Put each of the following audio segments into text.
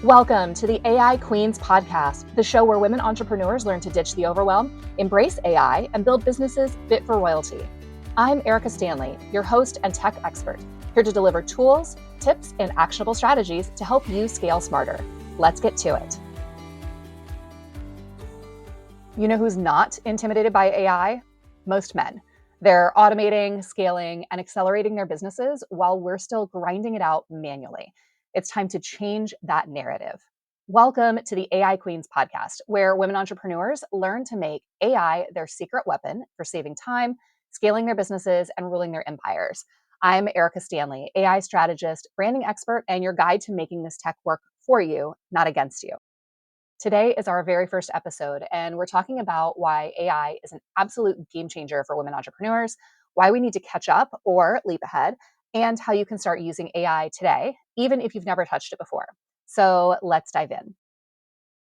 Welcome to the AI Queens podcast, the show where women entrepreneurs learn to ditch the overwhelm, embrace AI, and build businesses fit for royalty. I'm Erika Stanley, your host and tech expert, here to deliver tools, tips, and actionable strategies to help you scale smarter. Let's get to it. You know who's not intimidated by AI? Most men. They're automating, scaling, and accelerating their businesses while we're still grinding it out manually. It's time to change that narrative. Welcome to the AI Queens podcast, where women entrepreneurs learn to make AI their secret weapon for saving time, scaling their businesses, and ruling their empires. I'm Erika Stanley, AI strategist, branding expert, and your guide to making this tech work for you, not against you. Today is our very first episode, and we're talking about why AI is an absolute game changer for women entrepreneurs, why we need to catch up or leap ahead, and how you can start using AI today, even if you've never touched it before. So let's dive in.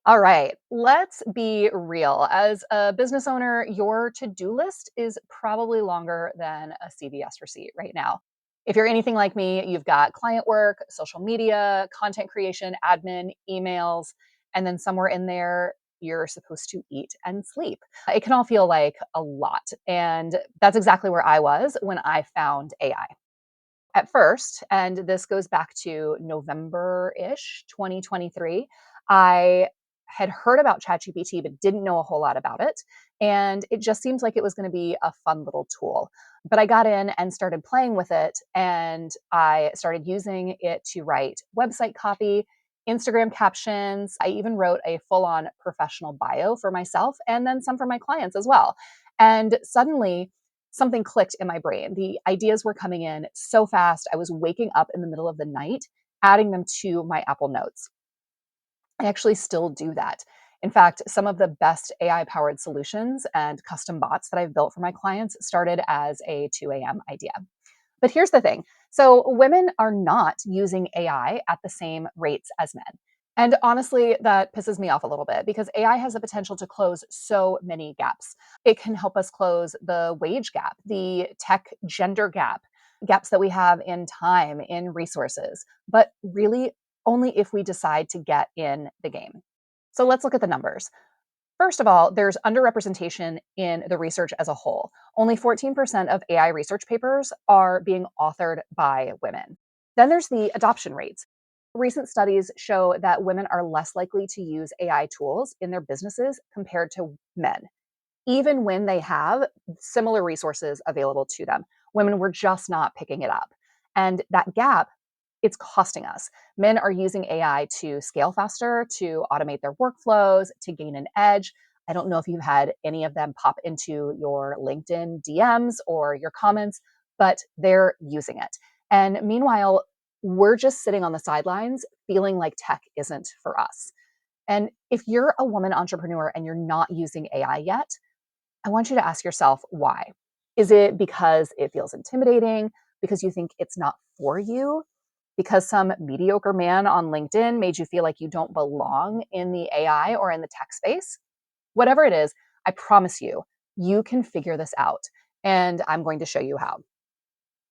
All right, let's be real. As a business owner, your to-do list is probably longer than a CVS receipt right now. If you're anything like me, you've got client work, social media, content creation, admin, emails, and then somewhere in there, you're supposed to eat and sleep. It can all feel like a lot. And that's exactly where I was when I found AI. At first, and this goes back to November-ish, 2023, I had heard about ChatGPT, but didn't know a whole lot about it. And it just seems like it was going to be a fun little tool. But I got in and started playing with it, and I started using it to write website copy, Instagram captions. I even wrote a full-on professional bio for myself and then some for my clients as well. And suddenly, something clicked in my brain. The ideas were coming in so fast. I was waking up in the middle of the night, adding them to my Apple Notes. I actually still do that. In fact, some of the best AI powered solutions and custom bots that I've built for my clients started as a 2 a.m. idea. But here's the thing. So women are not using AI at the same rates as men. And honestly, that pisses me off a little bit because AI has the potential to close so many gaps. It can help us close the wage gap, the tech gender gap, gaps that we have in time, in resources, but really only if we decide to get in the game. So let's look at the numbers. First of all, there's underrepresentation in the research as a whole. Only 14% of AI research papers are being authored by women. Then there's the adoption rates. Recent studies show that women are less likely to use AI tools in their businesses compared to men, even when they have similar resources available to them. Women were just not picking it up. And that gap, it's costing us. Men are using AI to scale faster, to automate their workflows, to gain an edge. I don't know if you've had any of them pop into your LinkedIn DMs or your comments, but they're using it. And meanwhile, we're just sitting on the sidelines feeling like tech isn't for us. And if you're a woman entrepreneur and you're not using AI yet, I want you to ask yourself why. Is it because it feels intimidating? Because you think it's not for you? Because some mediocre man on LinkedIn made you feel like you don't belong in the AI or in the tech space? Whatever it is, I promise you, you can figure this out. And I'm going to show you how.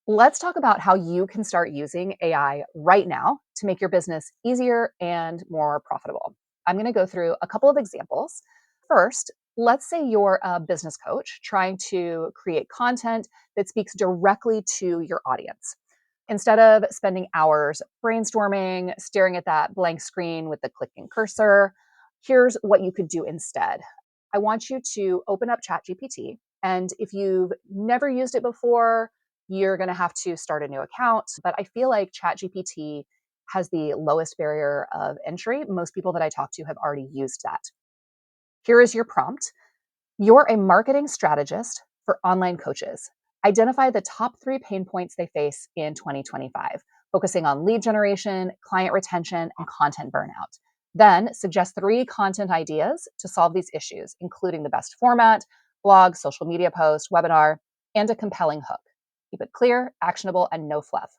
Let's talk about how you can start using AI right now to make your business easier and more profitable. I'm going to go through a couple of examples. First, let's say you're a business coach trying to create content that speaks directly to your audience. Instead of spending hours brainstorming, staring at that blank screen with the clicking cursor, here's what you could do instead. I want you to open up ChatGPT, and if you've never used it before, you're going to have to start a new account. But I feel like ChatGPT has the lowest barrier of entry. Most people that I talk to have already used that. Here is your prompt. You're a marketing strategist for online coaches. Identify the top 3 pain points they face in 2025, focusing on lead generation, client retention, and content burnout. Then suggest 3 content ideas to solve these issues, including the best format, blog, social media post, webinar, and a compelling hook. Keep it clear, actionable, and no fluff.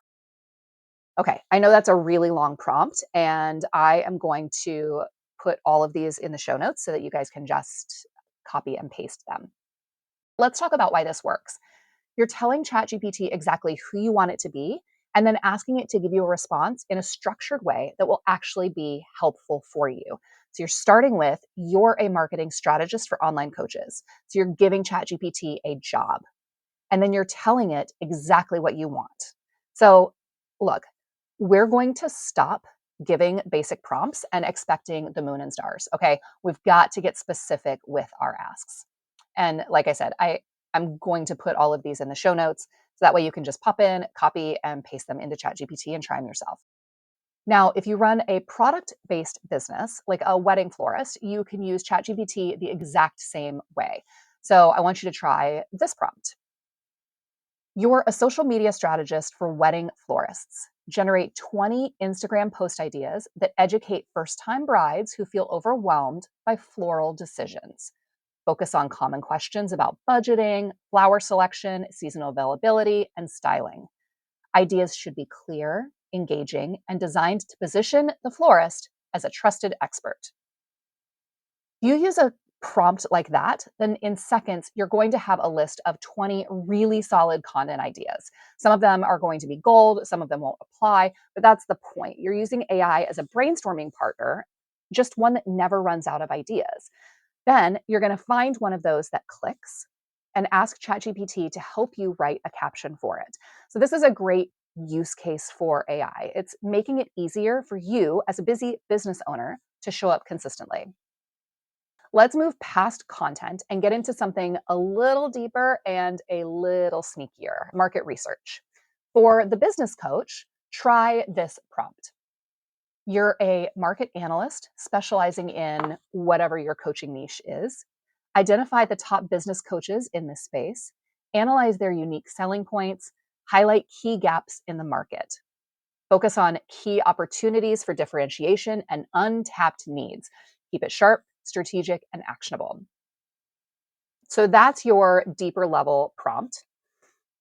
Okay, I know that's a really long prompt, and I am going to put all of these in the show notes so that you guys can just copy and paste them. Let's talk about why this works. You're telling ChatGPT exactly who you want it to be and then asking it to give you a response in a structured way that will actually be helpful for you. So you're starting with, you're a marketing strategist for online coaches. So you're giving ChatGPT a job, and then you're telling it exactly what you want. So look, we're going to stop giving basic prompts and expecting the moon and stars. Okay. We've got to get specific with our asks. And like I said, I'm going to put all of these in the show notes. So that way you can just pop in, copy, and paste them into ChatGPT and try them yourself. Now, if you run a product based business like a wedding florist, you can use ChatGPT the exact same way. So I want you to try this prompt. You're a social media strategist for wedding florists. Generate 20 Instagram post ideas that educate first time brides who feel overwhelmed by floral decisions. Focus on common questions about budgeting, flower selection, seasonal availability, and styling. Ideas should be clear, engaging, and designed to position the florist as a trusted expert. You use a prompt like that, then in seconds, you're going to have a list of 20 really solid content ideas. Some of them are going to be gold, some of them won't apply, but that's the point. You're using AI as a brainstorming partner, just one that never runs out of ideas. Then you're going to find one of those that clicks and ask ChatGPT to help you write a caption for it. So, this is a great use case for AI. It's making it easier for you as a busy business owner to show up consistently. Let's move past content and get into something a little deeper and a little sneakier, market research. For the business coach, try this prompt. You're a market analyst specializing in whatever your coaching niche is. Identify the top business coaches in this space, analyze their unique selling points, highlight key gaps in the market. Focus on key opportunities for differentiation and untapped needs. Keep it sharp, strategic, and actionable. So that's your deeper level prompt.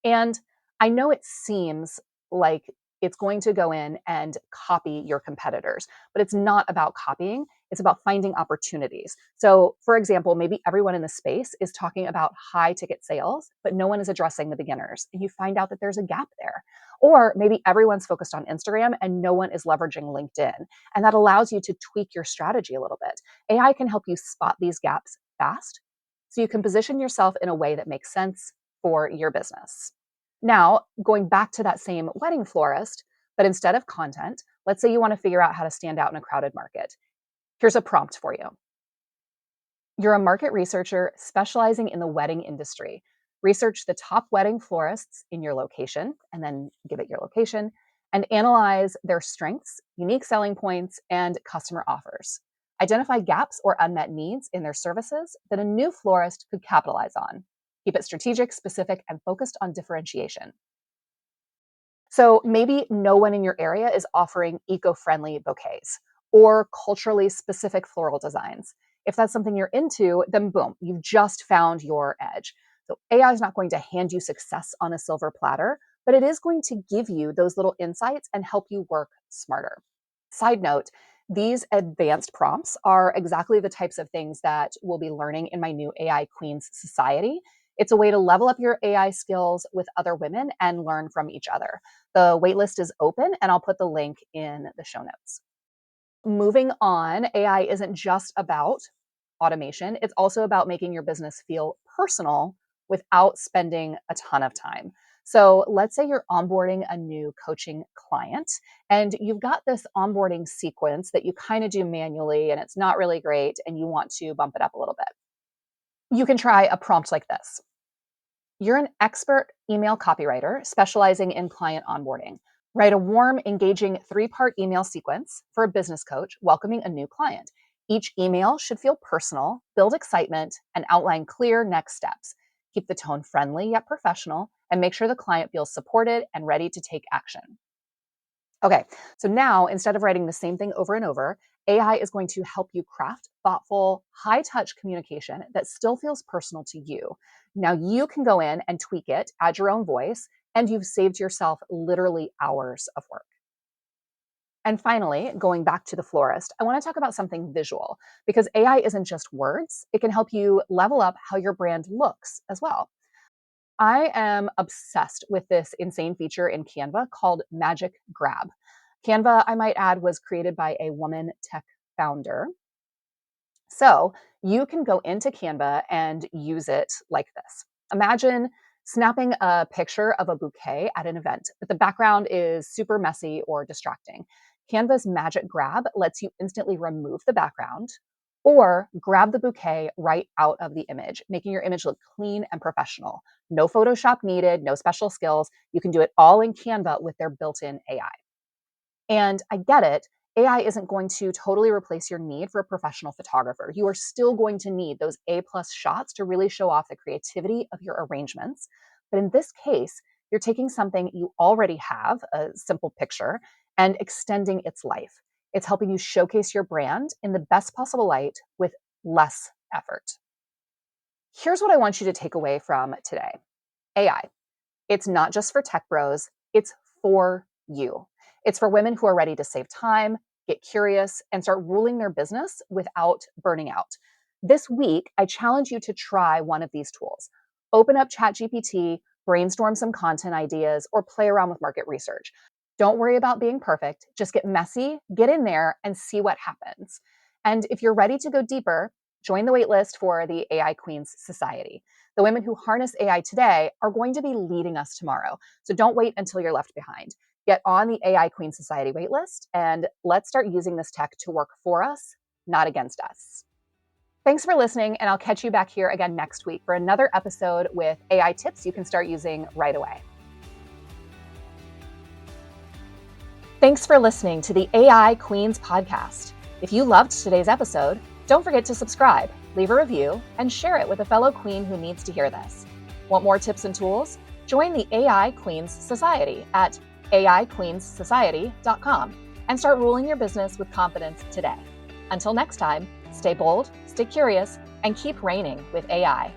And I know it seems like it's going to go in and copy your competitors, but it's not about copying. It's about finding opportunities. So, for example, maybe everyone in the space is talking about high ticket sales, but no one is addressing the beginners. And you find out that there's a gap there. Or maybe everyone's focused on Instagram and no one is leveraging LinkedIn. And that allows you to tweak your strategy a little bit. AI can help you spot these gaps fast so you can position yourself in a way that makes sense for your business. Now, going back to that same wedding florist, but instead of content, let's say you want to figure out how to stand out in a crowded market. Here's a prompt for you. You're a market researcher specializing in the wedding industry. Research the top wedding florists in your location, and then give it your location, and analyze their strengths, unique selling points, and customer offers. Identify gaps or unmet needs in their services that a new florist could capitalize on. Keep it strategic, specific, and focused on differentiation. So maybe no one in your area is offering eco friendly bouquets or culturally specific floral designs. If that's something you're into, then boom, you've just found your edge. So AI is not going to hand you success on a silver platter, but it is going to give you those little insights and help you work smarter. Side note, these advanced prompts are exactly the types of things that we'll be learning in my new AI Queens Society. It's a way to level up your AI skills with other women and learn from each other. The waitlist is open, and I'll put the link in the show notes. Moving on, AI isn't just about automation, it's also about making your business feel personal without spending a ton of time. So, let's say you're onboarding a new coaching client and you've got this onboarding sequence that you kind of do manually and it's not really great and you want to bump it up a little bit. You can try a prompt like this. You're an expert email copywriter specializing in client onboarding. Write a warm, engaging 3-part email sequence for a business coach welcoming a new client. Each email should feel personal, build excitement, and outline clear next steps. Keep the tone friendly yet professional, and make sure the client feels supported and ready to take action. Okay, so now instead of writing the same thing over and over, AI is going to help you craft thoughtful, high touch communication that still feels personal to you. Now you can go in and tweak it, add your own voice, and you've saved yourself literally hours of work. And finally, going back to the florist, I want to talk about something visual because AI isn't just words, it can help you level up how your brand looks as well. I am obsessed with this insane feature in Canva called Magic Grab. Canva, I might add, was created by a woman tech founder. So you can go into Canva and use it like this. Imagine snapping a picture of a bouquet at an event, but the background is super messy or distracting. Canva's Magic Grab lets you instantly remove the background or grab the bouquet right out of the image, making your image look clean and professional. No Photoshop needed, no special skills. You can do it all in Canva with their built in AI. And I get it. AI isn't going to totally replace your need for a professional photographer. You are still going to need those A+ shots to really show off the creativity of your arrangements. But in this case, you're taking something you already have, a simple picture, and extending its life. It's helping you showcase your brand in the best possible light with less effort. Here's what I want you to take away from today. AI. It's not just for tech bros, it's for you. It's for women who are ready to save time, get curious, and start ruling their business without burning out. This week, I challenge you to try one of these tools. Open up ChatGPT, brainstorm some content ideas, or play around with market research. Don't worry about being perfect. Just get messy, get in there, and see what happens. And if you're ready to go deeper, join the waitlist for the AI Queens Society. The women who harness AI today are going to be leading us tomorrow. So don't wait until you're left behind. Get on the AI Queen Society waitlist and let's start using this tech to work for us, not against us. Thanks for listening, and I'll catch you back here again next week for another episode with AI tips you can start using right away. Thanks for listening to the AI Queens podcast. If you loved today's episode, don't forget to subscribe, leave a review, and share it with a fellow queen who needs to hear this. Want more tips and tools? Join the AI Queens Society at aiqueenssociety.com and start ruling your business with confidence today. Until next time, stay bold, stay curious, and keep reigning with AI.